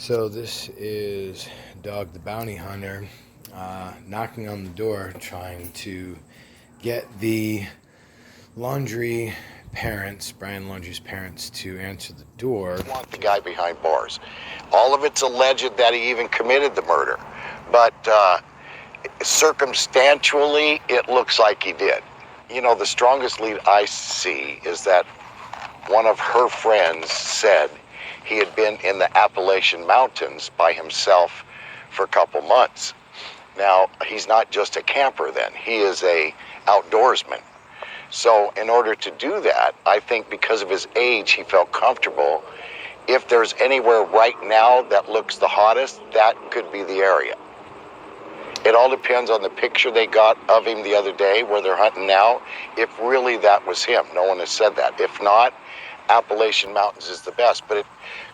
So this is Dog the Bounty Hunter knocking on the door, trying to get the Laundrie parents, Brian Laundrie's parents, to answer the door. Want the guy behind bars. All of it's alleged that he even committed the murder, but circumstantially, it looks like he did. You know, the strongest lead I see is that one of her friends said he had been in the Appalachian Mountains by himself for a couple months. Now, he's not just a camper then, he is a outdoorsman. So in order to do that, I think because of his age, he felt comfortable. If there's anywhere right now that looks the hottest, that could be the area. It all depends on the picture they got of him the other day where they're hunting now, if really that was him. No one has said that. If not, Appalachian Mountains is the best, but it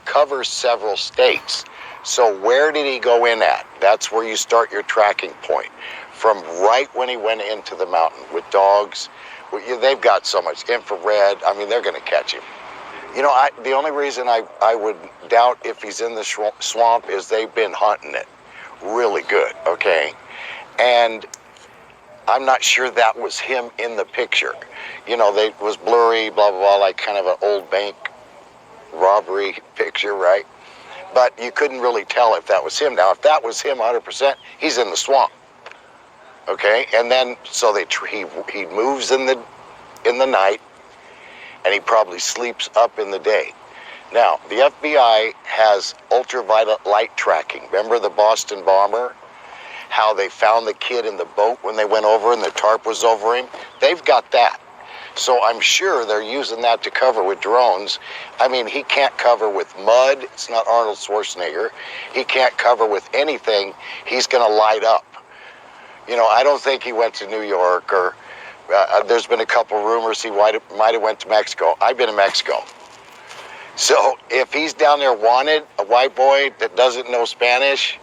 covers several states. So where did he go in at? That's where you start your tracking point. From right when he went into the mountain with dogs. They've got so much infrared. I mean, they're going to catch him. You know, the only reason I would doubt if he's in the swamp is they've been hunting it really good, okay? And I'm not sure that was him in the picture. You know, it was blurry, blah, blah, blah, like kind of an old bank robbery picture, right? But you couldn't really tell if that was him. Now, if that was him 100%, he's in the swamp, okay? And then, so he moves in the night, and he probably sleeps up in the day. Now, the FBI has ultraviolet light tracking. Remember the Boston bomber? How they found the kid in the boat when they went over and the tarp was over him? They've got that. So I'm sure they're using that to cover with drones. I mean, he can't cover with mud. It's not Arnold Schwarzenegger. He can't cover with anything. He's going to light up. You know, I don't think he went to New York or there's been a couple rumors he might have went to Mexico. I've been to Mexico. So if he's down there wanted, a white boy that doesn't know Spanish,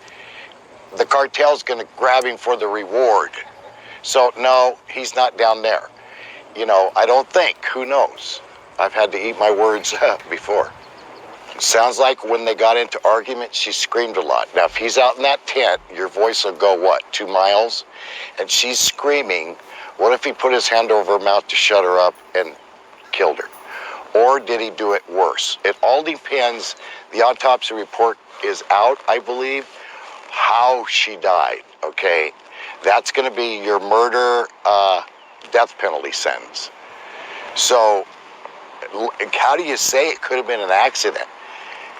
the cartel's going to grab him for the reward. So no, he's not down there. You know, I don't think. Who knows? I've had to eat my words before. It sounds like when they got into argument, she screamed a lot. Now, if he's out in that tent, your voice will go, what, 2 miles? And she's screaming. What if he put his hand over her mouth to shut her up and killed her? Or did he do it worse? It all depends. The autopsy report is out, I believe, how she died, okay? That's going to be your murder death penalty sentence. So how do you say it could have been an accident?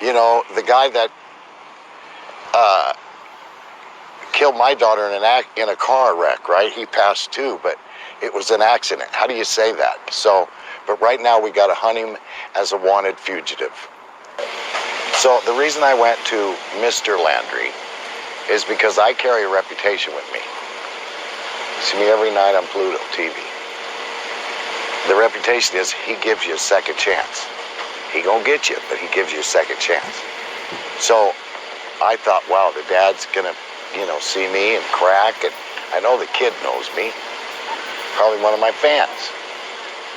You know, the guy that killed my daughter in a car wreck, right? He passed too, but it was an accident. How do you say that? So, but right now we got to hunt him as a wanted fugitive. So the reason I went to Mr. Laundrie is because I carry a reputation with me. You see me every night on Pluto TV. The reputation is he gives you a second chance. He gonna get you, but he gives you a second chance. So I thought, wow, the dad's gonna, you know, see me and crack, and I know the kid knows me. Probably one of my fans.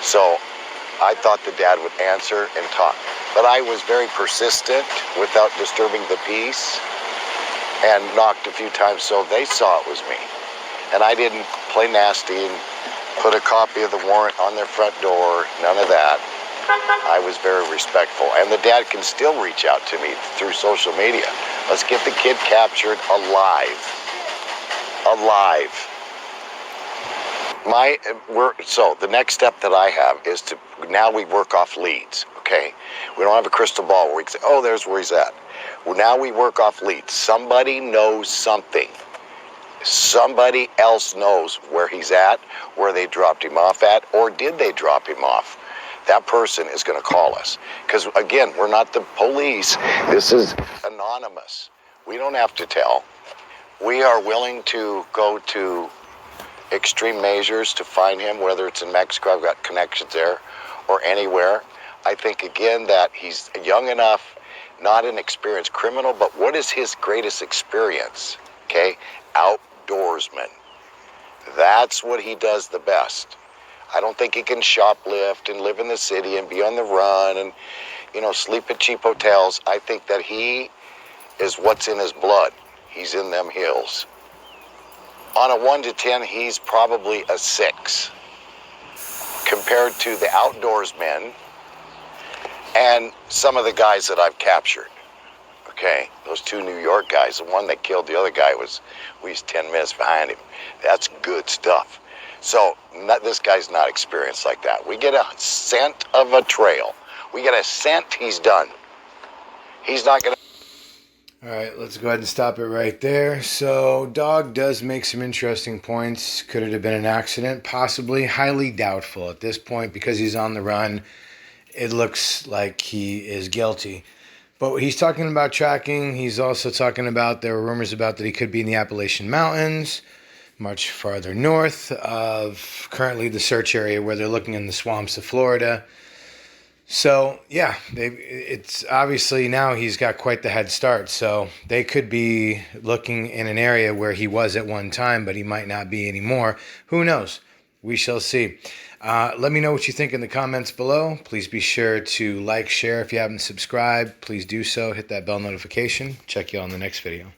So I thought the dad would answer and talk. But I was very persistent without disturbing the peace and knocked a few times so they saw it was me. And I didn't play nasty and put a copy of the warrant on their front door, none of that. I was very respectful. And the dad can still reach out to me through social media. Let's get the kid captured alive. Alive. So the next step that I have is to, now we work off leads, okay? We don't have a crystal ball where we can say, oh, there's where he's at. Well, now we work off leads. Somebody knows something. Somebody else knows where he's at, where they dropped him off at, or did they drop him off? That person is going to call us. Because, again, we're not the police. This is anonymous. We don't have to tell. We are willing to go to extreme measures to find him, whether it's in Mexico, I've got connections there, or anywhere. I think, again, that he's young enough, not an experienced criminal, but what is his greatest experience? Okay? Outdoorsman. That's what he does the best. I don't think he can shoplift and live in the city and be on the run and, you know, sleep at cheap hotels. I think that he is what's in his blood. He's in them hills. On a 1 to 10, he's probably a 6 compared to the outdoorsmen and some of the guys that I've captured. Okay, those 2 New York guys, the one that killed the other guy we was 10 minutes behind him. That's good stuff. So this guy's not experienced like that. We get a scent of a trail. We get a scent, he's done. He's not going to... All right, let's go ahead and stop it right there. So, dog does make some interesting points. Could it have been an accident? Possibly. Highly doubtful at this point because he's on the run. It looks like he is guilty. But he's talking about tracking. He's also talking about, there were rumors about that he could be in the Appalachian Mountains, much farther north of currently the search area where they're looking in the swamps of Florida. So, yeah, it's obviously now he's got quite the head start. So they could be looking in an area where he was at one time, but he might not be anymore. Who knows? We shall see. Let me know what you think in the comments below. Please be sure to like, share. If you haven't subscribed, please do so. Hit that bell notification. Check you on the next video.